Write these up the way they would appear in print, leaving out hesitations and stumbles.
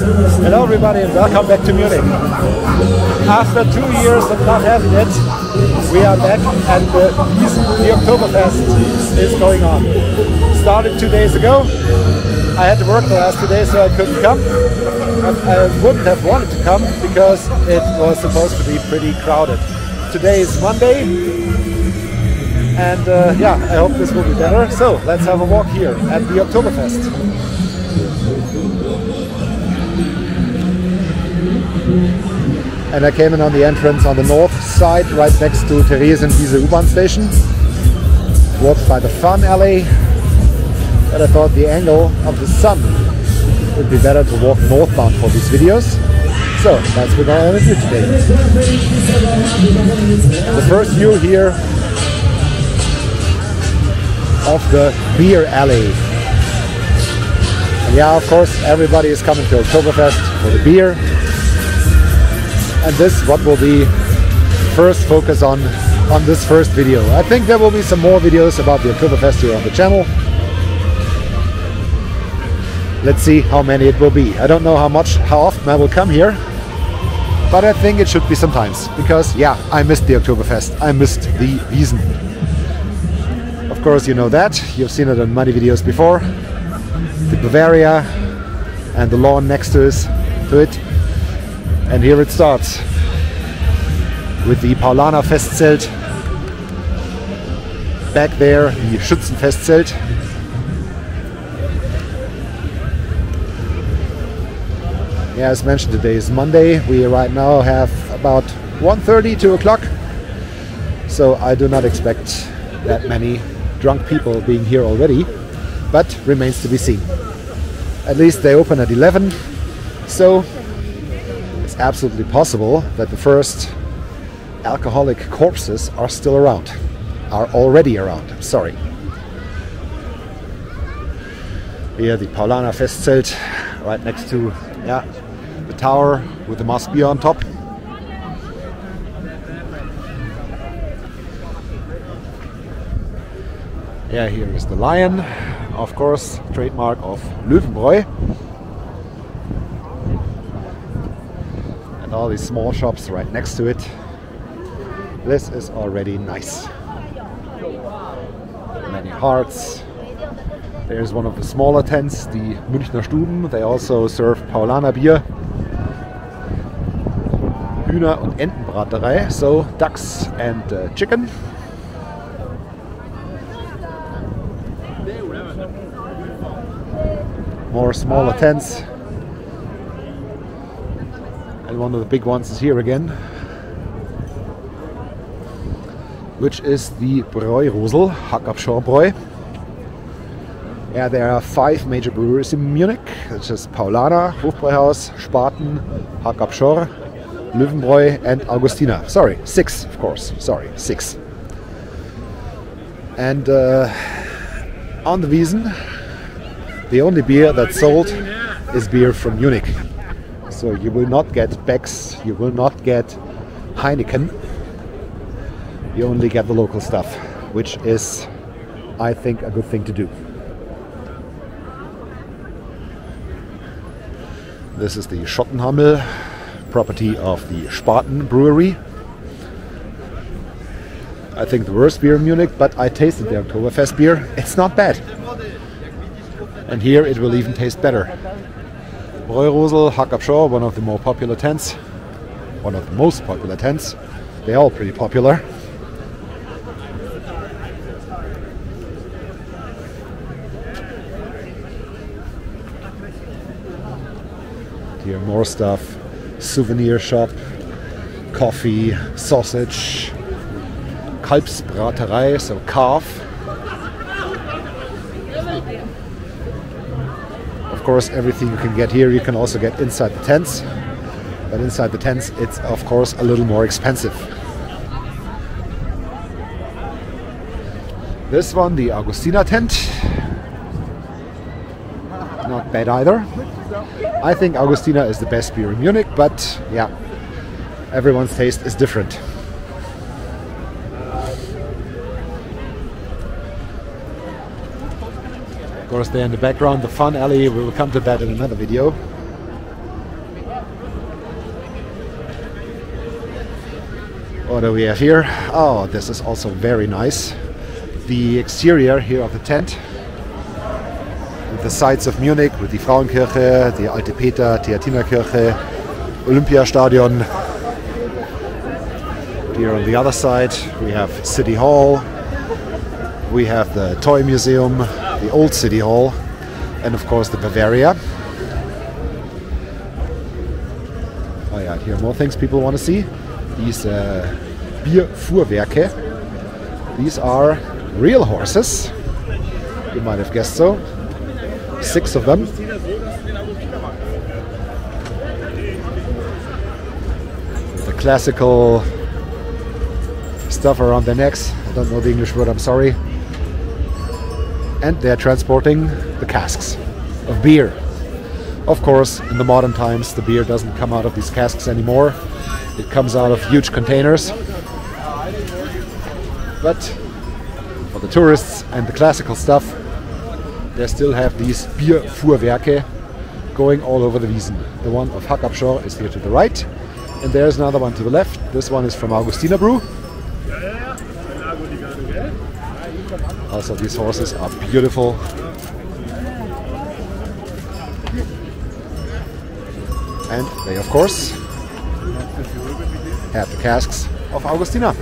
Hello everybody and welcome back to Munich. After 2 years of not having it, we are back and the Oktoberfest is going on. Started 2 days ago. I had to work the last 2 days so I couldn't come. I wouldn't have wanted to come because it was supposed to be pretty crowded. Today is Monday and yeah, I hope this will be better. So let's have a walk here at the Oktoberfest. And I came in on the entrance on the north side, right next to Theresienwiese U-Bahn station. Walked by the fun alley, but I thought the angle of the sun would be better to walk northbound for these videos. So that's what I'm going to do today. The first view here of the beer alley. And yeah, of course, everybody is coming to Oktoberfest for the beer. And this is what will be first focus on this first video. I think there will be some more videos about the Oktoberfest here on the channel. Let's see how many it will be. I don't know how often I will come here, but I think it should be sometimes, because yeah, I missed the Oktoberfest. I missed the Wiesn. Of course, you know that. You've seen it in many videos before. The Bavaria and the lawn next to it. And here it starts with the Paulaner Festzelt. Back there, the Schützenfestzelt. Yeah, as mentioned, today is Monday. We right now have about 1:30, 2 o'clock. So I do not expect that many drunk people being here already, but remains to be seen. At least they open at 11, so it's absolutely possible that the first alcoholic corpses are still around. Are already around, sorry. Here the Paulaner Festzelt, right next to the tower with the Mass Bier on top. Yeah, here is the lion, of course, trademark of Löwenbräu. All these small shops right next to it. This is already nice. Many hearts. There's one of the smaller tents, the Münchner Stuben. They also serve Paulaner Bier. Hühner- und Entenbraterei, so ducks and chicken. More smaller tents. And one of the big ones is here again, which is the Bräurosel, Hackabschor-Bräu. Yeah, there are 5 major breweries in Munich, such as Paulaner, Hofbräuhaus, Spaten, Hackabschor, Löwenbräu and Augustiner. Sorry, 6 of course, sorry, 6. And on the Wiesn, the only beer that's sold is beer from Munich. So you will not get Beck's, you will not get Heineken, you only get the local stuff, which is, I think, a good thing to do. This is the Schottenhammel, property of the Spaten brewery. I think the worst beer in Munich, but I tasted the Oktoberfest beer, it's not bad. And here it will even taste better. Bräurosel, Hackabschor, one of the more popular tents. One of the most popular tents. They're all pretty popular. Here more stuff. Souvenir shop. Coffee, sausage. Kalbsbraterei, so calf. Of course, everything you can get here you can also get inside the tents, but inside the tents it's of course a little more expensive. This one, the Augustiner tent, not bad either. I think Augustiner is the best beer in Munich, but yeah, everyone's taste is different. Of course, there in the background, the fun alley. We will come to that in another video. What do we have here? Oh, this is also very nice. The exterior here of the tent. With the sights of Munich, with the Frauenkirche, the Alte Peter, Theatinerkirche, Olympiastadion. Here on the other side we have City Hall. We have the Toy Museum, the old City Hall, and of course the Bavaria. Oh yeah, here are more things people want to see. These Bierfuhrwerke. These are real horses. You might have guessed so. 6 of them. The classical stuff around their necks. I don't know the English word, I'm sorry. And they're transporting the casks of beer. Of course, in the modern times, the beer doesn't come out of these casks anymore. It comes out of huge containers. But for the tourists and the classical stuff, they still have these Bierfuhrwerke going all over the Wiesn. The one of Hackabschor is here to the right, and there's another one to the left. This one is from Augustiner Brew. Also, these horses are beautiful. And they, of course, have the casks of Augustiner.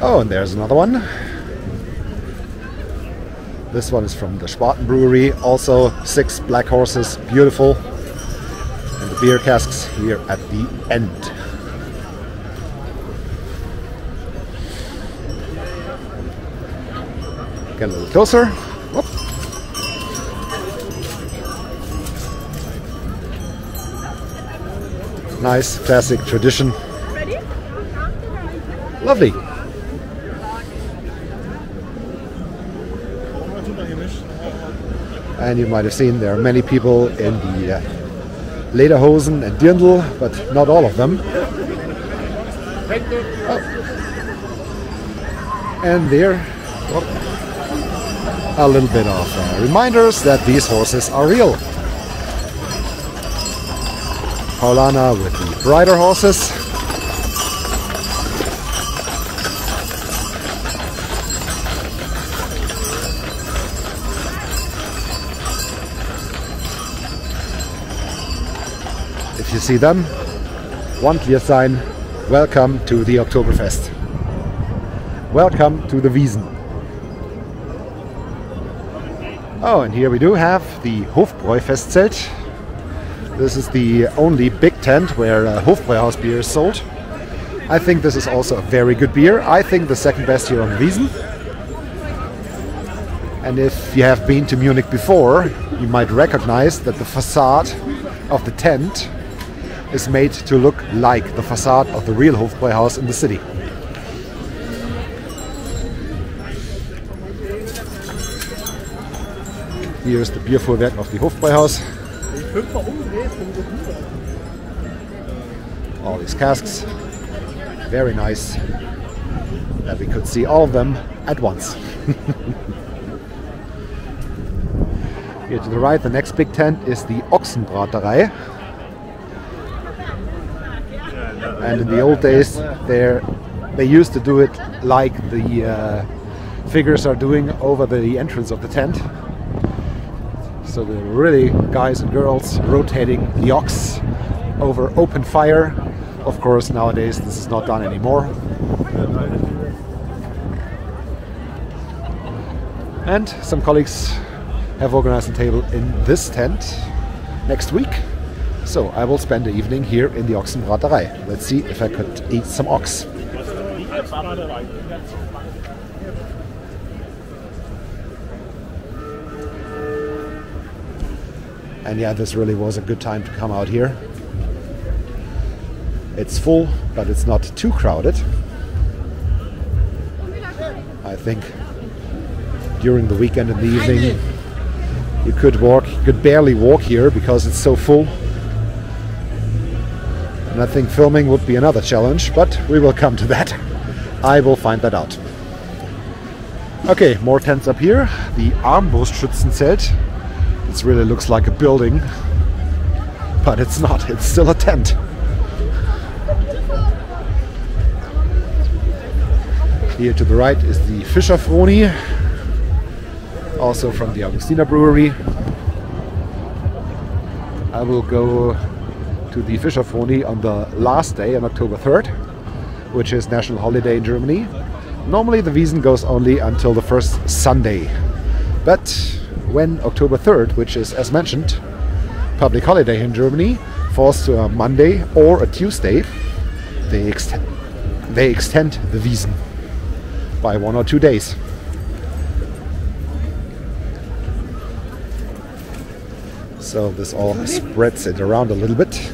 Oh, and there's another one. This one is from the Spaten Brewery. Also 6 black horses, beautiful. And the beer casks here at the end. Get a little closer. Whoop. Nice, classic tradition. Lovely. And you might have seen there are many people in the lederhosen and dirndl, but not all of them. Oh. And there, a little bit of reminders that these horses are real. Paulana with the brighter horses. If you see them, one clear sign: welcome to the Oktoberfest. Welcome to the Wiesn. Oh, and here we do have the Hofbräufestzelt. This is the only big tent where Hofbräuhaus beer is sold. I think this is also a very good beer. I think the second best here on the Wiesn. And if you have been to Munich before, you might recognize that the facade of the tent is made to look like the facade of the real Hofbräuhaus in the city. Here is the Bierfuhrwerk of the Hofbräuhaus. All these casks, very nice that we could see all of them at once. Here to the right, the next big tent is the Ochsenbraterei. And in the old days, they used to do it like the figures are doing over the entrance of the tent. So the really guys and girls rotating the ox over open fire. Of course, nowadays this is not done anymore. And some colleagues have organized a table in this tent next week. So I will spend the evening here in the Ochsenbraterei. Let's see if I could eat some ox. And yeah, this really was a good time to come out here. It's full, but it's not too crowded. I think during the weekend in the evening you could barely walk here because it's so full. And I think filming would be another challenge, but we will come to that. I will find that out. Okay, more tents up here. The Armbrustschützenzelt. This really looks like a building, but it's not. It's still a tent. Here to the right is the Fischerfroni, also from the Augustiner Brewery. I will go to the Fischerfroni on the last day, on October 3rd, which is national holiday in Germany. Normally the Wiesn goes only until the first Sunday, but when October 3rd, which is, as mentioned, public holiday in Germany, falls to a Monday or a Tuesday, they extend the Wiesn by 1 or 2 days. So this all spreads it around a little bit,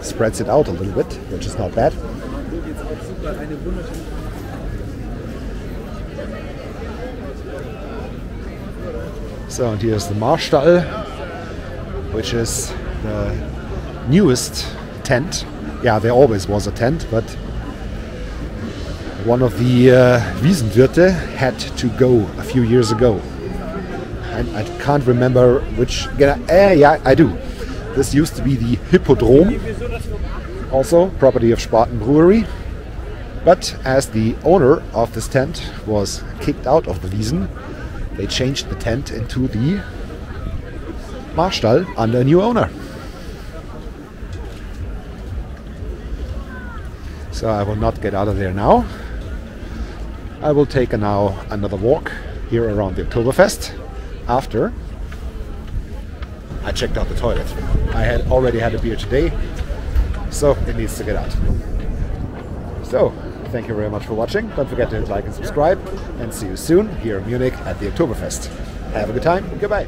spreads it out a little bit, which is not bad. So, and here's the Marstall, which is the newest tent. Yeah, there always was a tent, but one of the Wiesenwirte had to go a few years ago. And I can't remember which. Yeah, I do. This used to be the Hippodrome, also property of Spaten Brewery. But as the owner of this tent was kicked out of the Wiesn, they changed the tent into the Marstall under a new owner. So I will not get out of there now. I will take now another walk here around the Oktoberfest after I checked out the toilet. I had already had a beer today, so it needs to get out. So, thank you very much for watching. Don't forget to hit like and subscribe, and see you soon here in Munich at the Oktoberfest. Have a good time. Goodbye.